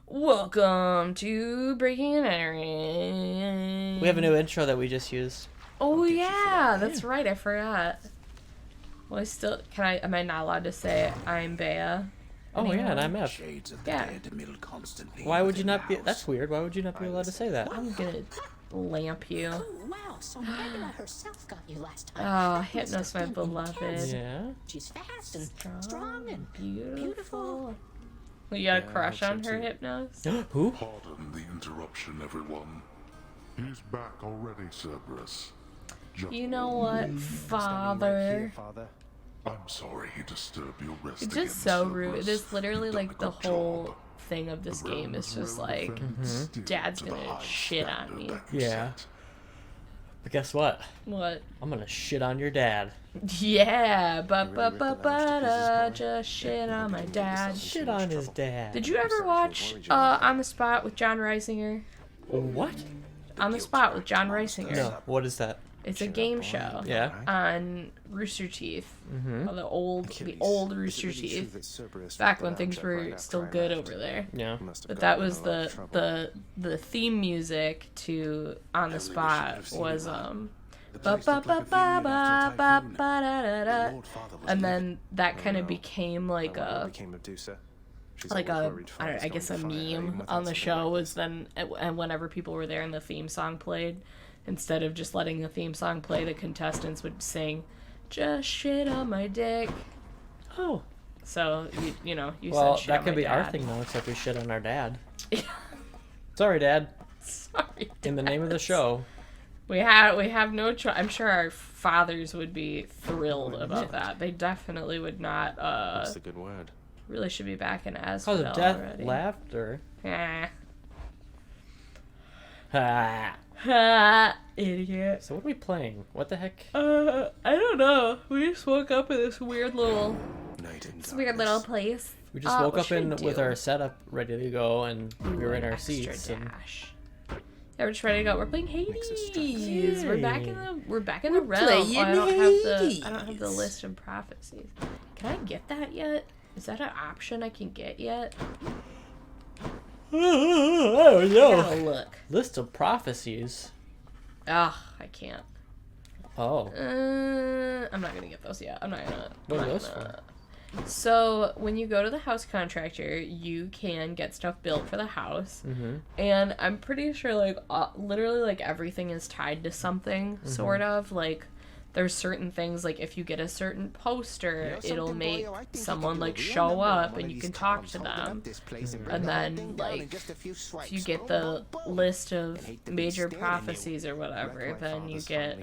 Welcome to Breaking and Entering. We have a new intro that we just used. Oh yeah, that's right. I forgot. Well, am I not allowed to say I'm Bea? Oh yeah, and I'm Ev. Yeah. Why would you not be? That's weird. Why would you not be allowed to say that? I'm gonna lamp you. Oh, wow, so Nebula herself got you last time. Oh, Hypnos, my beloved. Yeah. She's fast and strong and beautiful. Well, you got a crush on her, Hypnos? Who? Pardon the interruption, everyone. He's back already, Cerberus. You know what, Father? I'm sorry he disturbed your rest. It's just so rude. It is literally like the whole thing of this game is just like, Dad's gonna shit on me. Yeah. But guess what? What? I'm gonna shit on your dad. Yeah, just shit on my dad. Shit on his dad. Did you ever watch On the Spot with John Reisinger? What? On the Spot with John Reisinger. No. What is that? It's a game show. Yeah. On Rooster Teeth. The old Rooster Teeth. Back when things were still good over there. Yeah. But that was the theme music to On the Spot was and then that kind of became like a I guess a meme on the show was then, and whenever people were there and the theme song played, instead of just letting the theme song play, the contestants would sing, "Just shit on my dick." Oh. So you Well, said shit that on could my be dad. our thing now, except we shit on our dad. Sorry, Dad. Sorry, In the name of the show. we have no choice. I'm sure our fathers would be thrilled about that. They definitely would not. That's a good word. Really should be back in Cause Asphalt of death, already. laughter. Ha, idiot. So what are we playing? What the heck? I don't know. We just woke up in this weird little place. We just woke we up in should with do our setup ready to go, and we were in our extra seats. And dash. Yeah, we're just ready to go. We're playing Hades. We're back in the realm. playing I don't have the Hades. list of prophecies. Can I get that yet? Is that an option I can get yet? oh I no! gotta look. List of prophecies. Ugh, I can't. Oh. I'm not gonna get those yet. I'm not gonna. What are I'm not those gonna- So when you go to the house contractor, you can get stuff built for the house, and I'm pretty sure like literally like everything is tied to something, sort of like. There's certain things like if you get a certain poster, it'll make someone like show up and you can talk to them. And then like if you get the list of major prophecies or whatever, then you get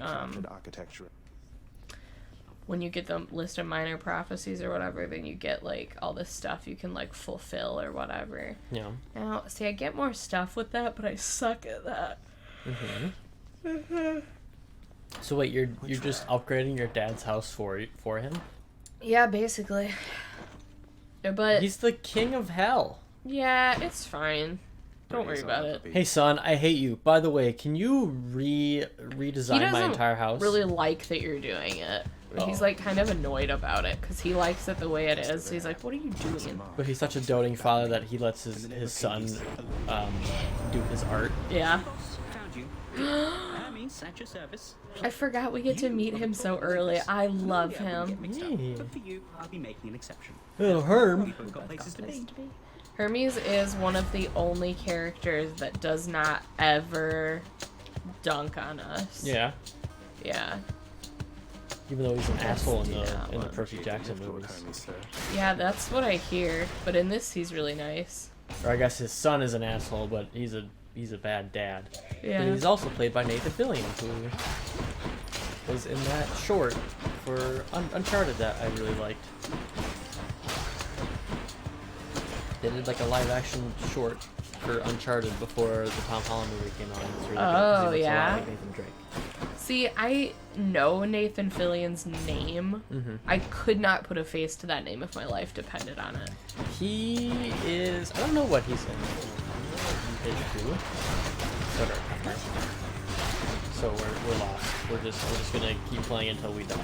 when you get the list of minor prophecies or whatever, then you get like all this stuff you can like fulfill or whatever. Yeah. Now, see, I get more stuff with that, but I suck at that. So wait, you're just upgrading your dad's house for him? Yeah, basically. But He's the king of hell. yeah, it's fine. Don't worry about it. Hey son, I hate you. By the way, can you redesign my entire house? Really like that you're doing it. He's like kind of annoyed about it because he likes it the way it is. So he's like, "What are you doing?" But he's such a doting father that he lets his son do his art. Yeah. Found you. At your service. I forgot we get to meet him so early. I love him. Yeah. But for you, I'll be making an exception. Oh, Herm. We've both got places to be. Hermes is one of the only characters that does not ever dunk on us. Yeah. Yeah. Even though he's an asshole in the Percy Jackson movies. Yeah, that's what I hear. But in this, he's really nice. Or I guess his son is an asshole, but he's a bad dad. Yeah. But he's also played by Nathan Fillion, who was in that short for Uncharted that I really liked. They did like a live action short for Uncharted before the Tom Holland movie came out. It's really good 'cause he looks a lot yeah? like Nathan Drake. See, I know Nathan Fillion's name. I could not put a face to that name if my life depended on it. He is. I don't know what he's in. Page 2. So we're lost. We're just gonna keep playing until we die.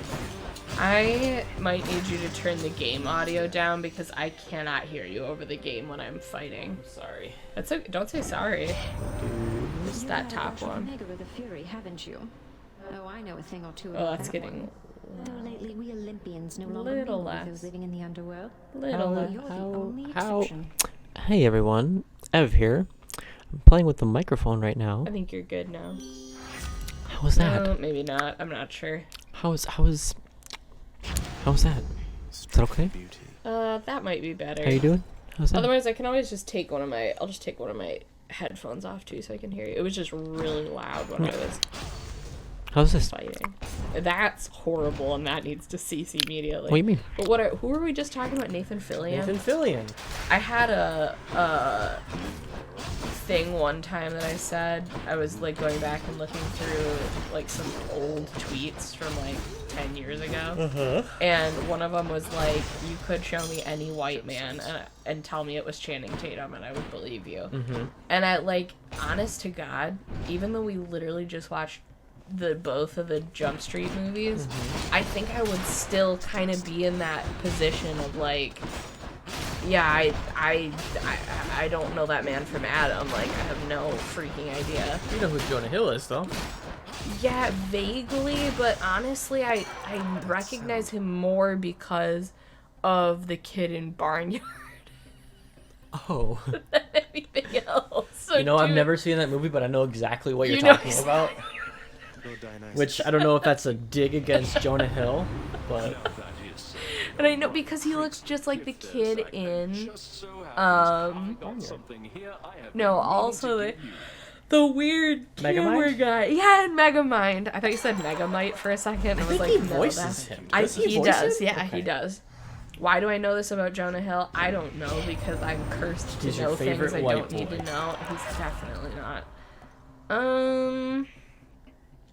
I might need you to turn the game audio down because I cannot hear you over the game when I'm fighting. Sorry. That's okay. Don't say sorry. Just that had a top brush with one. Omega with the Fury, haven't you? Oh, I know a thing or two Oh, about that's that getting one. Though lately we Olympians no longer little mingle with less. those living in the underworld. Little less. You're the only exception. Hey everyone, Ev here. I'm playing with the microphone right now. I think you're good now. How was that? Maybe not. I'm not sure. How was that? Is that okay? That might be better. How you doing? How's that? Otherwise, I can always just take one of my. I'll just take one of my headphones off too, so I can hear you. It was just really loud when I was How's this? fighting. That's horrible, and that needs to cease immediately. What do you mean? But who were we just talking about? Nathan Fillion. Nathan Fillion. I had a thing one time that I said. I was like going back and looking through like some old tweets from like 10 years ago, and one of them was like, "You could show me any white man and tell me it was Channing Tatum, and I would believe you." And I like, honest to God, even though we literally just watched both of the Jump Street movies, I think I would still kind of be in that position of like, yeah, I don't know that man from Adam. Like, I have no freaking idea. You know who Jonah Hill is, though. Yeah, vaguely, but honestly, I recognize him more because of the kid in Barnyard Oh. than anything else. So You know, I've dude, never seen that movie, but I know exactly what you're You know talking about. Which, I don't know if that's a dig against Jonah Hill, but... And I know because he looks just like the kid in, no, also the weird camera Megamind? guy. Yeah, in Megamind. I thought you said Megamite for a second. I was think like, he no, voices that's him. I, Does he he voice does. him? Yeah, he Okay. does. Why do I know this about Jonah Hill? I don't know because I'm cursed to He's your know things favorite I white don't need boy. to know. He's definitely not.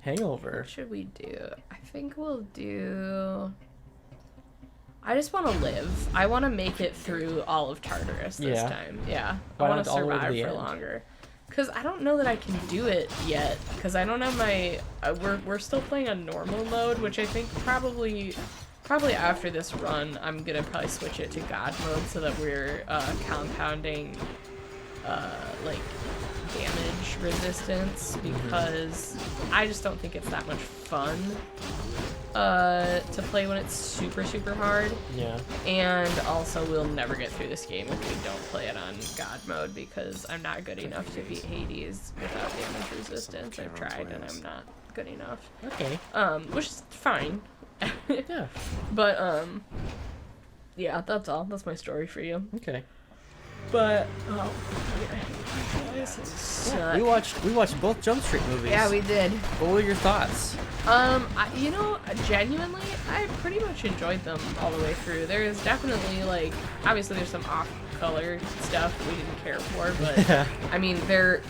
Hangover. What should we do? I think we'll do. I just want to live. I want to make it through all of Tartarus this Yeah. time. Yeah. Why I want not to all the way to survive the for end? longer. Because I don't know that I can do it yet. Because I don't have my. We're still playing on normal mode, which I think probably after this run, I'm gonna probably switch it to God mode so that we're compounding like damage resistance, because I just don't think it's that much fun to play when it's super hard. Yeah. And also, we'll never get through this game if we don't play it on God mode, because I'm not good enough to beat Hades without damage resistance. I've tried and I'm not good enough. Okay. Which is fine. Yeah. But yeah, that's all. That's my story for you. Okay. But Yeah, we watched both Jump Street movies. yeah, we did. What were your thoughts? You know, genuinely, I pretty much enjoyed them all the way through. There is definitely, like, obviously there's some off-color stuff we didn't care for, but I mean, they're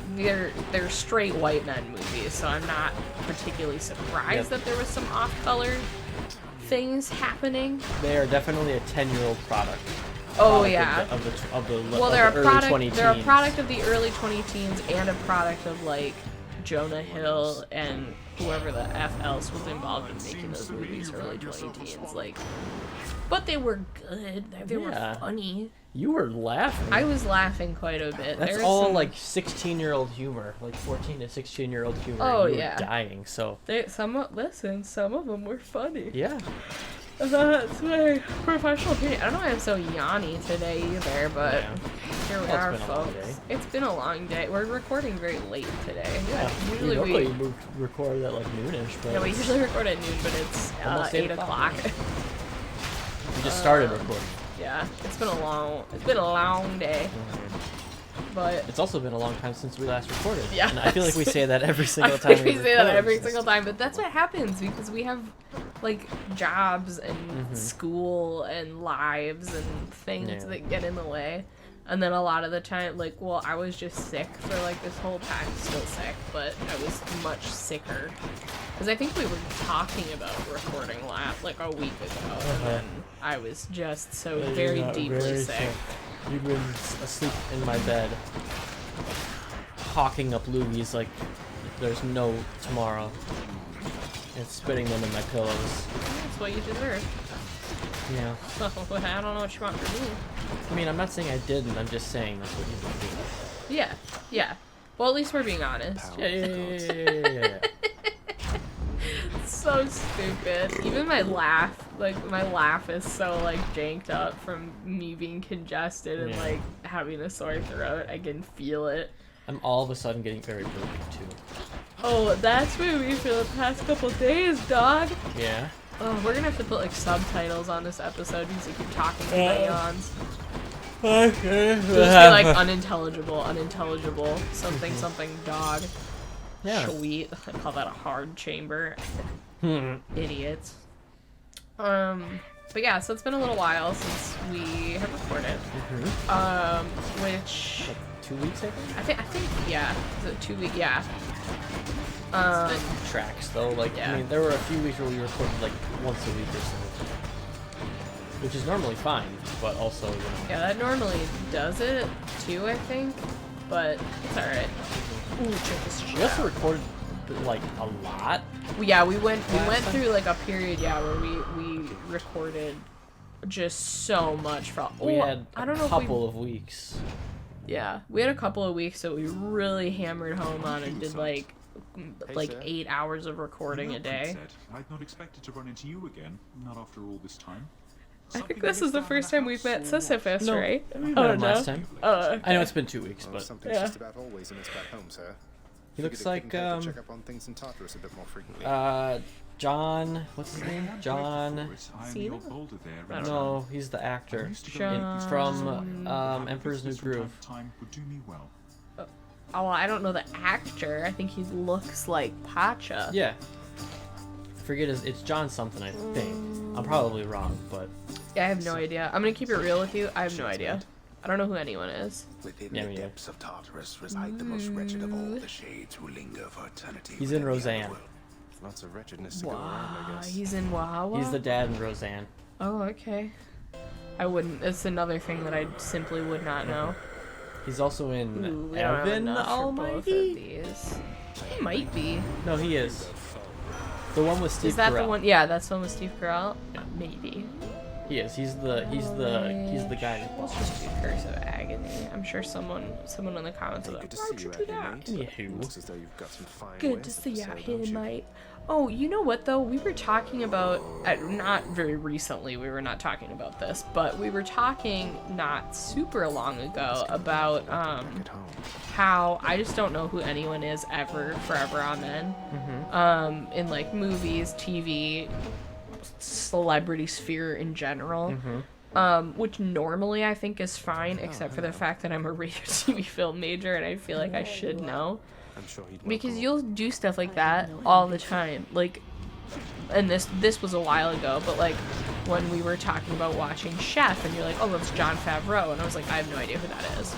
straight white men movies, so I'm not particularly surprised that there was some off-color things happening. They are definitely a 10-year-old product. Oh Product yeah. Well, They're a early product. 20 They're a teens. product of the early 20 teens and a product of like Jonah Hill and whoever the F else was involved in making those movies early 20 teens. Like, but they were good. They were Yeah. funny. You were laughing. I was laughing quite a bit. That's There's all some, like 16-year-old humor, like 14 to 16-year-old humor. Oh, and you yeah. were dying. So some of them were funny. yeah. That's my professional opinion. I don't know why I'm so yawny today either, but Yeah. here we Well, are, it's been a long folks. day. It's been a long day. We're recording very late today. Yeah. Usually normally record at like noonish, but Yeah, we it's- usually record at noon, but it's Almost 8 8 o'clock. we just started recording. Yeah, it's been a long day, but It's also been a long time since we last recorded. Yeah. And I feel like we say that every I single think time we say that record. every single time. But that's what happens because we have like jobs and school and lives and things Yeah. that get in the way. And then a lot of the time, like, well, I was just sick for like this whole time, still sick, but I was much sicker. Because I think we were talking about recording like a week ago, and then I was just so Yeah, very you got deeply very sick. You've been asleep in my bed, hawking up loogies like there's no tomorrow, and spitting them in my pillows. That's That's what you deserve. Yeah. So I don't know what you want from me. I mean, I'm not saying I didn't. I'm just saying that's what you would do. Yeah, yeah. Well, at least we're being honest. Yeah. It's so stupid. Even my laugh, my laugh is so janked up from me being congested and having a sore throat. I can feel it. I'm all of a sudden getting very burpy too. Oh, that's been me for the past couple days, dog. Yeah. Oh, we're gonna have to put subtitles on this episode because you keep talking to my yawns. Okay. It'll just be unintelligible, something, dog. Yeah. Sweet. I call that a hard chamber. Idiots. But yeah, so it's been a little while since we have recorded. Which... 2 weeks, I think? I think, yeah. Is it 2 weeks? Yeah. It tracks, though. Yeah. I mean, there were a few weeks where we recorded, once a week or so. Which is normally fine, but also, Yeah, that normally does it, too, I think. But it's alright. Ooh, check this shit We also out. recorded, a lot. Yeah, we went Last through a period, where we recorded just so much for. We had I don't know a couple of weeks. Yeah, we had a couple of weeks that we really hammered home on and did 8 hours of recording a day. I'd not expected to run into you again, not after all this time. I think this is the first time we've met Sisyphus, No, right? we met him last time. Okay. I know it's been 2 weeks, Well, but something's yeah. just about always amiss back home, sir. he looks Figured like it couldn't hurt to check up on things in Tartarus a bit more frequently. John. What's his name? John. I am the old boulder there. No, he's the actor from Emperor's New Groove. Time would do me well. Oh, I don't know the actor. I think he looks like Pacha. Yeah. Forget it's John something, I think. I'm probably wrong, but Yeah, I have no idea. I'm gonna keep it real with you. I have no idea. I don't know who anyone is. Within Yeah, the me neither. depths of Tartarus reside the most wretched of all the shades who linger for eternity. He's in within the Roseanne. underworld. Lots of wretchedness to go around, I Wow, guess. he's in Wawa. he's the dad in Roseanne. Oh, okay. I wouldn't. It's another thing that I simply would not know. He's also in Ooh, we don't have Evan enough for both of Almighty. these. He might be. No, he is. The one with Steve Is that Carell. the one? Yeah, that's the one with Steve Carell. Maybe. He is. He's the guy. in Let's just do Curse of Agony. I'm sure someone in the comments will Good to why see would you you do out that? here, mate. Yahoo. Looks as though you've got some fine Good wares to up see you sale, out here, don't you? mate. Oh, you know what though? We were talking about, not very recently, we were not talking about this, but we were talking not super long ago about Back at home. how I just don't know who anyone is ever, forever, amen. In movies, TV, celebrity sphere in general. Which normally I think is fine, except for the fact that I'm a radio TV film major and I feel like I should know. I'm sure he'd Because welcome you'll do stuff like that all the time. And this was a while ago, but when we were talking about watching Chef and you're like, oh, that's Jon Favreau. And I was like, I have no idea who that is.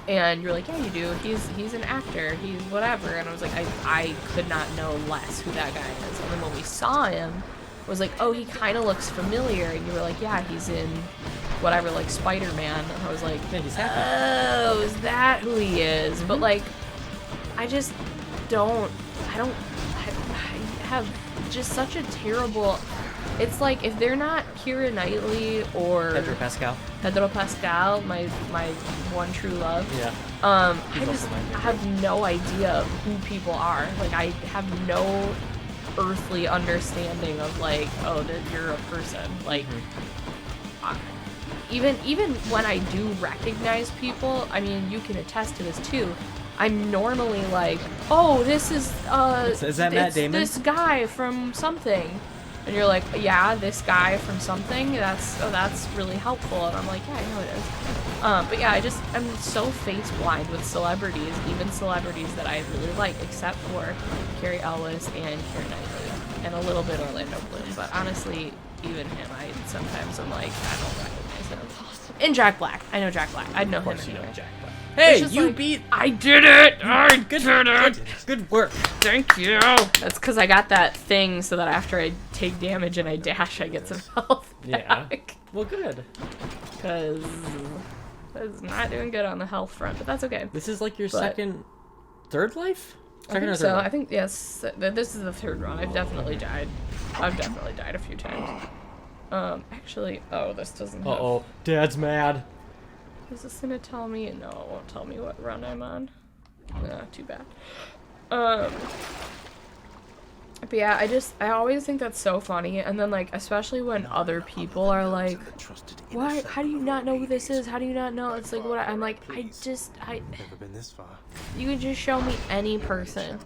And you're like, yeah, you do. He's an actor. He's whatever. And I was like, I could not know less who that guy is. And then when we saw him, I was like, oh, he kind of looks familiar. And you were like, yeah, he's in whatever, Spider-Man. And I was like, Yeah, he's happy. oh, is that who he is? But I just don't. I have just such a terrible. It's like if they're not Keira Knightley or Pedro Pascal. my one true love. Yeah. I He's also just my favorite. have no idea who people are. I have no earthly understanding of oh, that you're a person. Even when I do recognize people, I mean, you can attest to this too. I'm normally like, oh, this is Is that Matt Damon? This guy from something. And you're like, yeah, this guy from something. That's really helpful. And I'm like, yeah, I know it is. But yeah, I'm so face blind with celebrities, even celebrities that I really like, except for Carrie Ellis and Keira Knightley, and a little bit Orlando Bloom. But honestly, even him, sometimes I'm like, I don't recognize him. And Jack Black. I know Jack Black. I know him anyway. Jack Black. It's Hey, just you beat. I did it! I did it! Good work. Thank you! That's because I got that thing so that after I take damage and I dash, I get some health Yeah. back. Well, good. Because it's not doing good on the health front, but that's okay. This is your third life? I think so. I think, yes, this is the third one. I've definitely died. I've definitely died a few times. Actually, oh, this doesn't have... Uh-oh. Dad's mad. Is this gonna tell me? No, it won't tell me what run I'm on. Too bad. But yeah, I always think that's so funny, and then, like, especially when other people are like, why, how do you not know who this is? How do you not know? It's like, what, I'm like, Never been this far. you can just show me any person.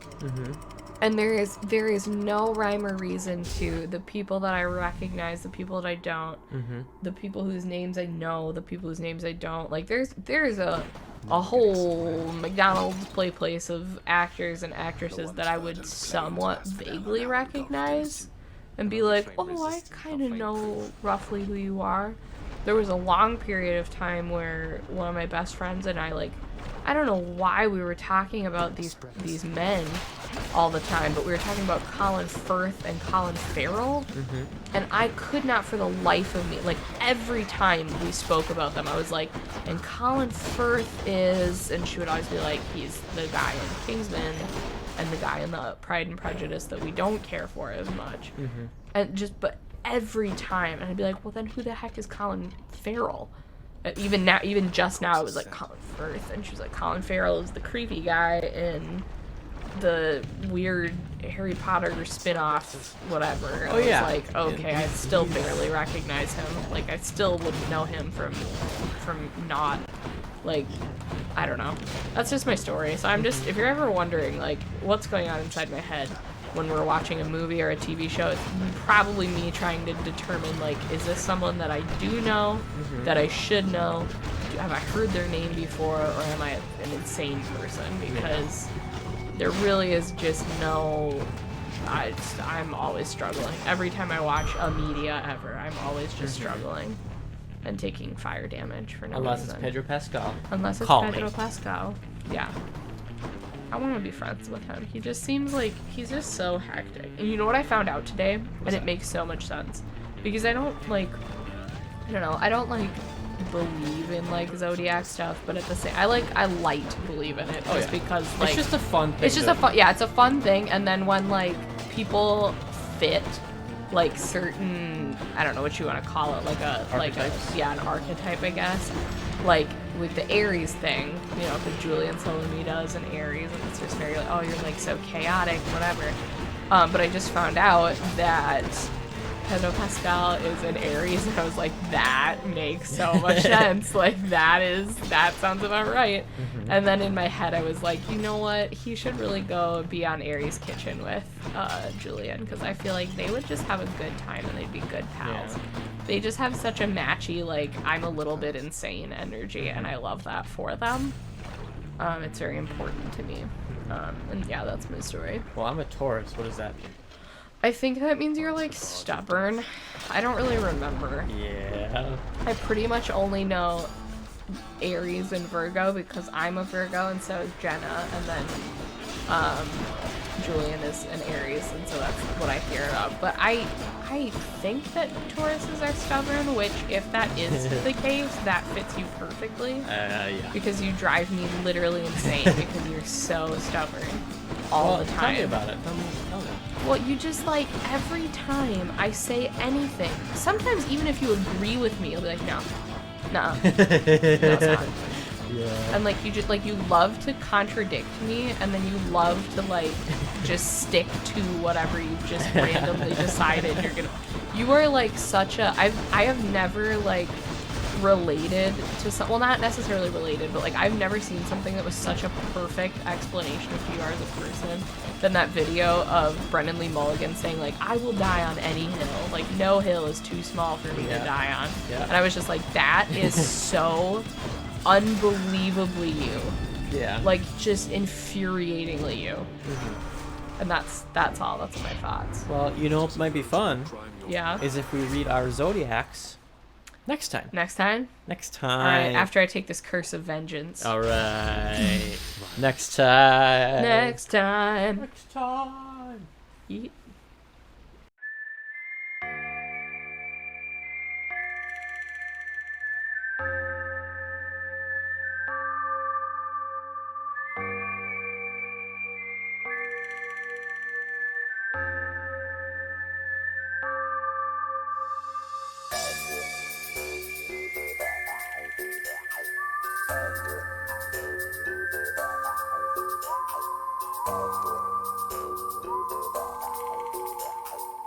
And there is no rhyme or reason to the people that I recognize, the people that I don't, the people whose names I know, the people whose names I don't. Like, there's a whole McDonald's play place of actors and actresses that I would somewhat vaguely recognize and be like, oh, I kind of know roughly who you are. There was a long period of time where one of my best friends and I, like, I don't know why we were talking about these men all the time, but we were talking about Colin Firth and Colin Farrell, and I could not for the life of me, like, every time we spoke about them, I was like, and Colin Firth is, and she would always be like, he's the guy in Kingsman, and the guy in the Pride and Prejudice that we don't care for as much, and just, but every time, and I'd be like, well, then who the heck is Colin Farrell? Even just now, it was like Colin Firth, and she was like, Colin Farrell is the creepy guy in the weird Harry Potter spin-off, whatever. Oh, yeah. I was like, okay, I still barely recognize him. Like, I still wouldn't know him from not, like, I don't know. That's just my story. So I'm just, if you're ever wondering, like, what's going on inside my head when we're watching a movie or a TV show, it's probably me trying to determine, like, is this someone that I do know, that I should know? Have I heard their name before, or am I an insane person? Because there really is just no... I'm always struggling. Every time I watch a media ever, I'm always just struggling and taking fire damage for no Unless reason. it's Pedro Pascal. Unless it's Call Pedro me. Pascal. Yeah. I want to be friends with him. He just seems like he's just so hectic. And you know what I found out today? And it makes so much sense. Because I don't, like, I don't know, I don't, like, believe in, like, zodiac stuff, but at the same, I like to believe in it just because, like, It's just a fun thing. it's just it's a fun thing. And then when, like, people fit, like, certain, I don't know what you want to call it, like an archetype, I guess. Like, with the Aries thing, you know, because Julian Solomita is an Aries, and it's just very, like, oh, you're, like, so chaotic, whatever. But I just found out that Pedro Pascal is an Aries, and I was like, that makes so much sense. Like, that sounds about right. And then in my head, I was like, you know what? He should really go be on Aries Kitchen with Julian, because I feel like they would just have a good time, and they'd be good pals. Yeah. They just have such a matchy, like, I'm a little bit insane energy, and I love that for them. It's very important to me. And yeah, that's my story. Well, I'm a Taurus. What does that mean? I think that means you're, like, stubborn. I don't really remember. Yeah. I pretty much only know Aries and Virgo because I'm a Virgo, and so is Jenna, and then Julian is an Aries, and so that's what I hear of. But I think that Tauruses are stubborn, which, if that is the case, that fits you perfectly. Yeah. Because you drive me literally insane because you're so stubborn all the time. Tell me about it. Tell me. Well, you just, like, every time I say anything, sometimes even if you agree with me, you'll be like, no, no, it's not. Yeah. And, like, you just, like, you love to contradict me, and then you love to, like, just stick to whatever you've just randomly decided you're gonna. You are, like, such a. I have never, like, related to some. Well, not necessarily related, but, like, I've never seen something that was such a perfect explanation of who you are as a person than that video of Brendan Lee Mulligan saying, like, I will die on any hill. Like, no hill is too small for me to die on. Yeah. And I was just like, that is so unbelievably you. Yeah. Like, just infuriatingly you. And that's all. That's my thoughts. Well, you know what might be fun? Yeah. Is if we read our zodiacs next time. Next time? Next time. All right, after I take this curse of vengeance. All right. Next time. Next time. Next time. Yeet.